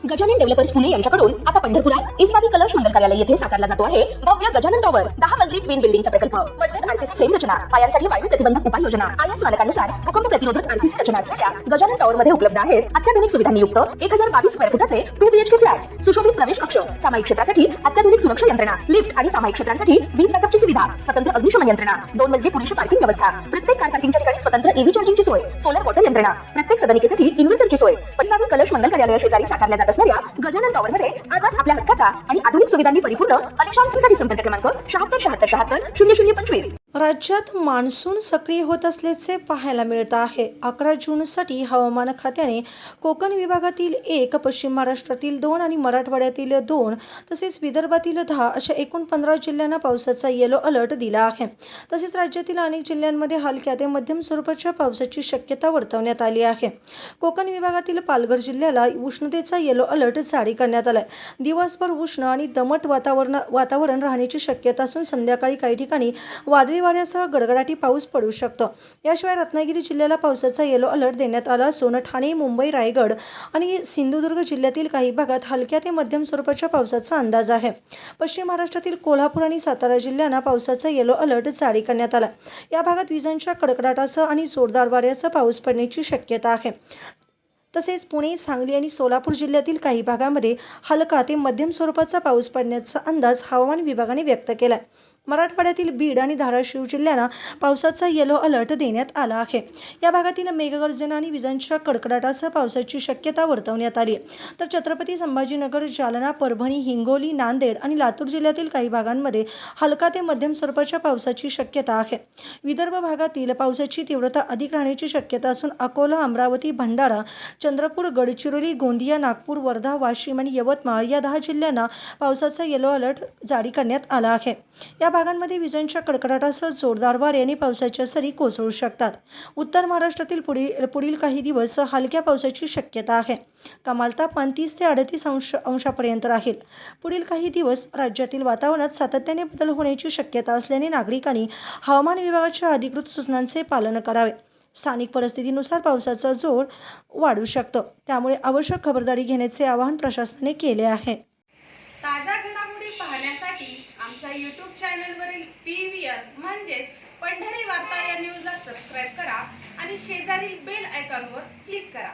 Gajanan developers Pune यांच्याकडून आता पंढरपुरात इस्मावी कलश मंगल कार्यालय येथे साकारला जातो आहे भव्य गजानन टॉवर 10 मजली ट्विन बिल्डिंगचा प्रकल्प। मजबूत आरसीसी फ्रेम रचना, पायांसाठी वायू प्रतिबंधक उपाययोजना, आयएस मानकानुसार भूकंप प्रतिरोधक आरसीसी रचना असलेल्या गजानन टॉवर मध्ये उपलब्ध आहेत अत्याधुनिक सुविधांनी युक्त 1022 स्क्वेअर फुटाचे 2 बीएचके फ्लॅट्स, सुशोभित प्रवेश कक्ष, सामायिक क्षेत्रासाठी अत्याधुनिक सुरक्षा यंत्रणा, लिफ्ट आणि सामायिक क्षेत्रांसाठी वीज बॅकअपची सुविधा, स्वतंत्र अग्निशमन यंत्रणा, 2 मजली पुरेशी पार्किंग व्यवस्था, प्रत्येक कार पार्किंगच्या ठिकाणी स्वतंत्र ईव्ही चार्जिंगची सोय, सोलर वॉटर यंत्रणा, प्रत्येक सदनिकेसाठी इन्व्हर्टरची सोय। इस्मावी कलश मंगल कार्यालय शेजारी साकारल्या जात असणाऱ्या गजानन टॉवर मध्ये आजच आपल्या हक्काचा आणि आधुनिक सुविधांनी परिपूर्ण अलिशान फ्रीसाठी संपर्क क्रमांक 76 राज्यात मान्सून सक्रिय होत असल्याचे पाहायला मिळत आहे। 11 जूनसाठी हवामान खात्याने कोकण विभागातील 1, पश्चिम महाराष्ट्रातील 2 आणि मराठवाड्यातील 2 तसेच विदर्भातील 10 अशा एकूण 15 जिल्ह्यांना पावसाचा येलो अलर्ट दिला आहे। तसेच राज्यातील अनेक जिल्ह्यांमध्ये हलक्या ते मध्यम स्वरूपाच्या पावसाची शक्यता वर्तवण्यात आली आहे। कोकण विभागातील पालघर जिल्ह्याला उष्णतेचा येलो अलर्ट जारी करण्यात आलाय। दिवसभर उष्ण आणि दमट वातावरण राहण्याची शक्यता असून संध्याकाळी काही ठिकाणी वादळी वाऱ्यासह गडगडाटी पाऊस पडू शकतो। याशिवाय रत्नागिरी जिल्ह्याला पावसाचा येलो अलर्ट देण्यात आला असून ठाणे, मुंबई, रायगड आणि सिंधुदुर्ग जिल्ह्यातील काही भागात हलक्या ते मध्यम स्वरूपाच्या पावसाचा अंदाज आहे। पश्चिम महाराष्ट्रातील कोल्हापूर आणि सातारा जिल्ह्यांना पावसाचा येलो अलर्ट जारी करण्यात आला। या भागात विजांच्या कडकडाटासह आणि जोरदार वाऱ्यासह पाऊस पडण्याची शक्यता आहे। तसेच पुणे, सांगली आणि सोलापूर जिल्ह्यातील काही भागांमध्ये हलका ते मध्यम स्वरूपाचा पाऊस पडण्याचा अंदाज हवामान विभागाने व्यक्त केला आहे। मराठवाड्यातील बीड आणि धाराशिव जिल्ह्यांना पावसाचा येलो अलर्ट देण्यात आला आहे। या भागातील मेघगर्जना आणि विजांच्या कडकडाटासह पावसाची शक्यता वर्तवण्यात आली आहे। तर छत्रपती संभाजीनगर, जालना, परभणी, हिंगोली, नांदेड आणि लातूर जिल्ह्यातील काही भागांमध्ये हलका ते मध्यम स्वरूपाच्या पावसाची शक्यता आहे। विदर्भ भागातील पावसाची तीव्रता अधिक राहण्याची शक्यता असून अकोला, अमरावती, भंडारा, चंद्रपूर, गडचिरोली, गोंदिया, नागपूर, वर्धा, वाशिम आणि यवतमाळ या 10 जिल्ह्यांना पावसाचा येलो अलर्ट जारी करण्यात आला आहे। या भागांमध्ये विजांच्या कडकडाटासह जोरदार वारे आणि पावसाच्या सरी कोसळू शकतात। उत्तर महाराष्ट्रातील पुढील काही दिवस हलक्या पावसाची शक्यता आहे। कमाल तापमान 30 ते 38 अंशापर्यंत राहील। पुढील काही दिवस राज्यातील वातावरणात सातत्याने बदल होण्याची शक्यता असल्याने नागरिकांनी हवामान विभागाच्या अधिकृत सूचनांचे पालन करावे। स्थानिक परिस्थितीनुसार पावसाचा जोर वाढू शकतो, त्यामुळे आवश्यक खबरदारी घेण्याचे आवाहन प्रशासनाने केले आहे। ताज्या घडामोडी पाहण्यासाठी आमच्या YouTube चॅनलवरील PVR म्हणजेच पंढरी वार्ता या न्यूजला सबस्क्राइब करा आणि शेजारील बेल आयकॉनवर क्लिक करा।